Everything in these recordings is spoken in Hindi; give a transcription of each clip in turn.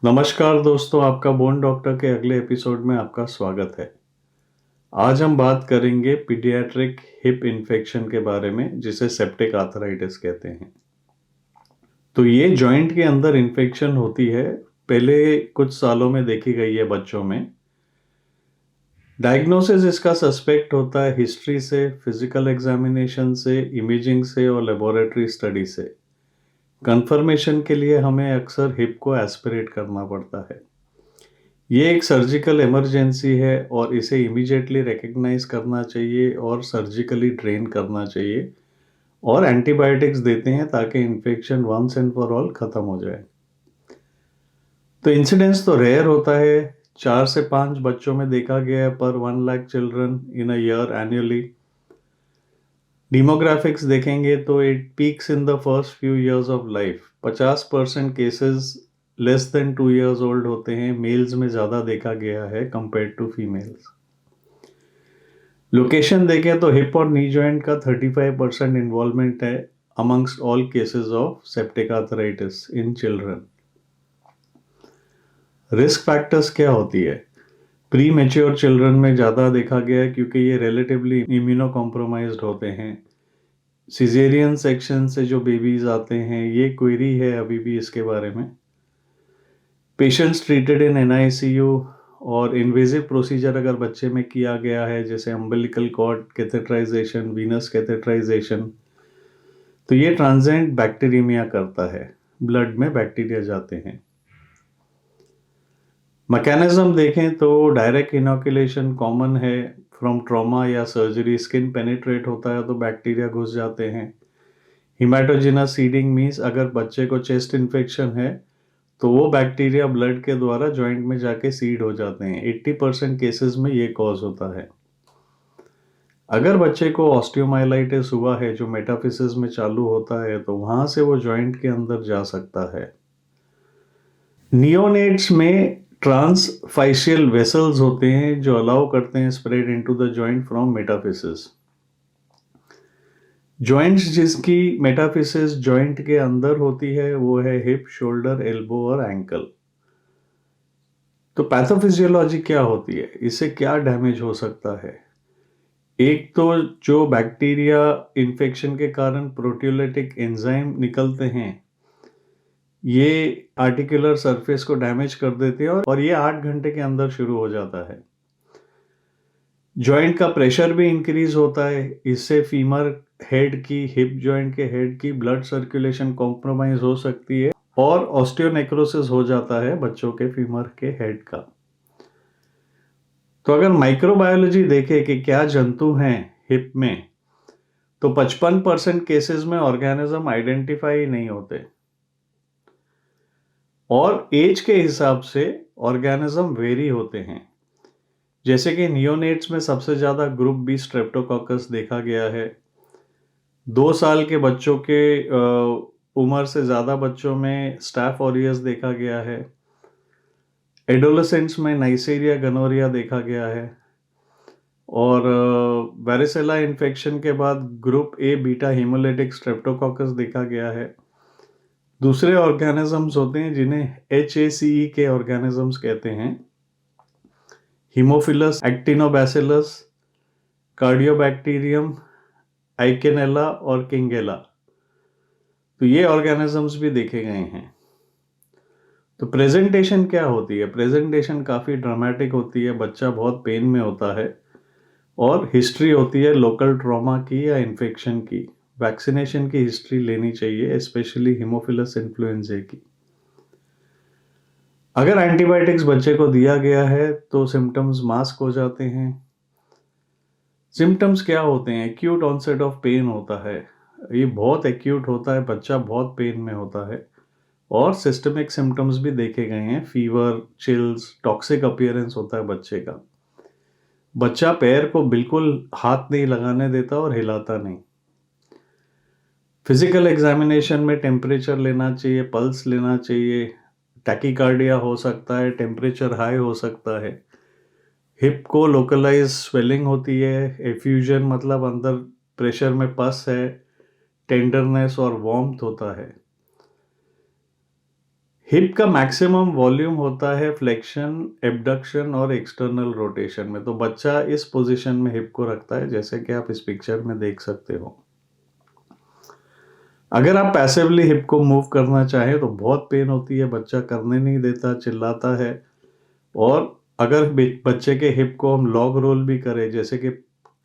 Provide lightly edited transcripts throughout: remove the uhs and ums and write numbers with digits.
नमस्कार दोस्तों, आपका बोन डॉक्टर के अगले एपिसोड में आपका स्वागत है। आज हम बात करेंगे पीडियाट्रिक हिप इन्फेक्शन के बारे में, जिसे सेप्टिक आर्थराइटिस कहते हैं। तो ये जॉइंट के अंदर इन्फेक्शन होती है, पहले कुछ सालों में देखी गई है बच्चों में। डायग्नोसिस इसका सस्पेक्ट होता है हिस्ट्री से, फिजिकल एग्जामिनेशन से, इमेजिंग से और लेबोरेटरी स्टडी से। कंफर्मेशन के लिए हमें अक्सर हिप को एस्पिरेट करना पड़ता है। ये एक सर्जिकल इमरजेंसी है और इसे इमीडिएटली रिकग्नाइज करना चाहिए और सर्जिकली ड्रेन करना चाहिए और एंटीबायोटिक्स देते हैं ताकि infection once and for all खत्म हो जाए। तो इंसिडेंस तो रेयर होता है, 4 से 5 बच्चों में देखा गया है पर 1 lakh children in a year annually. Demographics देखेंगे तो it peaks in the first few years of life. 50% cases less than 2 years old होते हैं, मेल्स में ज़्यादा देखा गया है कंपेयर टू फीमेल्स। लोकेशन देखें तो हिप और नी जॉइंट का 35% इन्वॉल्वमेंट है amongst all cases of septic arthritis in children. Risk factors क्या होती है? प्री मैच्योर चिल्ड्रन में ज़्यादा देखा गया है क्योंकि ये रिलेटिवली इम्यूनो कॉम्प्रोमाइज्ड होते हैं। सिजेरियन सेक्शन से जो बेबीज आते हैं, ये क्वेरी है अभी भी इसके बारे में। पेशेंट्स ट्रीटेड इन NICU और इन्वेजिव प्रोसीजर अगर बच्चे में किया गया है, जैसे umbilical cord catheterisation, venous catheterisation, तो ये ट्रांजिएंट बैक्टीरियमिया करता है, ब्लड में बैक्टीरिया जाते हैं। मैकेनिज्म देखें तो डायरेक्ट इनोकुलेशन कॉमन है, फ्रॉम ट्रॉमा या सर्जरी स्किन पेनिट्रेट होता है तो बैक्टीरिया घुस जाते हैं। हिमेटोजिनस सीडिंग मीन्स अगर बच्चे को चेस्ट इन्फेक्शन है तो वो बैक्टीरिया ब्लड के द्वारा जॉइंट में जाके सीड हो जाते हैं। 80% केसेस में ये कॉज होता है। अगर बच्चे को ऑस्टियोमाइलाइटिस हुआ है जो मेटाफिसिस में चालू होता है तो वहां से वो जॉइंट के अंदर जा सकता है। नियोनेट्स में ट्रांसफाइशियल वेसल्स होते हैं जो अलाउ करते हैं spread into the joint from metaphysis. Joints जिसकी मेटाफिसिस जॉइंट के अंदर होती है वो है हिप, शोल्डर, एल्बो और एंकल। तो पैथोफिजियोलॉजी क्या होती है, इससे क्या डैमेज हो सकता है? एक तो जो बैक्टीरिया इन्फेक्शन के कारण प्रोटियोलिटिक एंजाइम निकलते हैं, ये आर्टिकुलर सरफेस को डैमेज कर देते हैं और ये 8 घंटे के अंदर शुरू हो जाता है। जॉइंट का प्रेशर भी इंक्रीज होता है, इससे फीमर हेड की, हिप जॉइंट के हेड की ब्लड सर्कुलेशन कॉम्प्रोमाइज हो सकती है और ऑस्टियोनेक्रोसिस हो जाता है बच्चों के फीमर के हेड का। तो अगर माइक्रोबायोलॉजी देखे कि क्या जंतु हैं हिप में, तो 55% केसेस में ऑर्गेनिज्म आइडेंटिफाई नहीं होते और एज के हिसाब से ऑर्गेनिज्म वेरी होते हैं। जैसे कि नियोनेट्स में सबसे ज़्यादा ग्रुप बी स्ट्रेप्टोकॉकस देखा गया है। 2 साल के बच्चों के उम्र से ज़्यादा बच्चों में स्टैफ ऑरियस देखा गया है। एडोलेसेंट्स में नाइसेरिया गनोरिया देखा गया है और वेरिसेला इन्फेक्शन के बाद group A beta haemolytic streptococcus देखा गया है। दूसरे ऑर्गेनिजम्स होते हैं जिन्हें HACE के ऑर्गेनिजम्स कहते हैं, हीमोफिलस एक्टिनोबैसिलस, कार्डियोबैक्टीरियम, आइकेनेला और किंगेला। तो ये ऑर्गेनिजम्स भी देखे गए हैं। तो प्रेजेंटेशन क्या होती है? प्रेजेंटेशन काफ़ी ड्रामेटिक होती है, बच्चा बहुत पेन में होता है और हिस्ट्री होती है लोकल ट्रॉमा की या इन्फेक्शन की। वैक्सीनेशन की हिस्ट्री लेनी चाहिए, स्पेशली हीमोफिलस इन्फ्लुएंजा की। अगर एंटीबायोटिक्स बच्चे को दिया गया है तो सिम्टम्स मास्क हो जाते हैं। सिम्टम्स क्या होते हैं? एक्यूट ऑनसेट ऑफ पेन होता है, ये बहुत एक्यूट होता है, बच्चा बहुत पेन में होता है और सिस्टमिक सिम्टम्स भी देखे गए हैं, फीवर, चिल्स, टॉक्सिक अपीयरेंस होता है बच्चे का। बच्चा पैर को बिल्कुल हाथ नहीं लगाने देता और हिलाता नहीं। फिजिकल एग्जामिनेशन में टेम्परेचर लेना चाहिए, पल्स लेना चाहिए, टैकीकार्डिया हो सकता है, टेम्परेचर हाई हो सकता है। हिप को लोकलाइज स्वेलिंग होती है, एफ्यूजन मतलब अंदर प्रेशर में पस है, टेंडरनेस और वार्मथ होता है। हिप का मैक्सिमम वॉल्यूम होता है फ्लेक्शन, एबडक्शन और एक्सटर्नल रोटेशन में। तो बच्चा इस पोजीशन में हिप को रखता है, जैसे कि आप इस पिक्चर में देख सकते हो। अगर आप पैसिवली हिप को मूव करना चाहें तो बहुत पेन होती है, बच्चा करने नहीं देता, चिल्लाता है। और अगर बच्चे के हिप को हम लॉग रोल भी करें, जैसे कि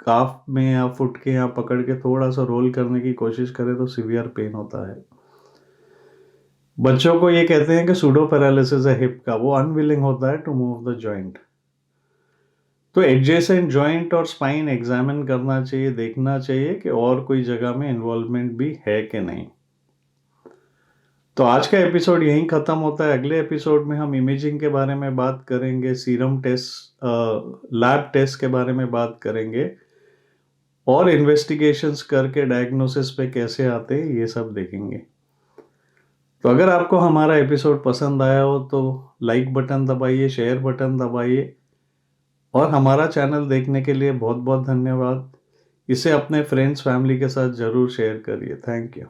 काफ में या फुट के यहाँ पकड़ के थोड़ा सा रोल करने की कोशिश करें, तो सीवियर पेन होता है। बच्चों को ये कहते हैं कि सूडो पैरालिसिस है हिप का, वो अनविलिंग होता है टू मूव द जॉइंट। तो एडजेसेंट जॉइंट और स्पाइन एग्जामिन करना चाहिए, देखना चाहिए कि और कोई जगह में इन्वॉल्वमेंट भी है कि नहीं। तो आज का एपिसोड यहीं खत्म होता है। अगले एपिसोड में हम इमेजिंग के बारे में बात करेंगे, सीरम टेस्ट, लैब टेस्ट के बारे में बात करेंगे, और इन्वेस्टिगेशंस करके डायग्नोसिस पे कैसे आते हैं ये सब देखेंगे। तो अगर आपको हमारा एपिसोड पसंद आया हो तो लाइक बटन दबाइए, शेयर बटन दबाइए, और हमारा चैनल देखने के लिए बहुत बहुत धन्यवाद। इसे अपने फ्रेंड्स फैमिली के साथ ज़रूर शेयर करिए। Thank you.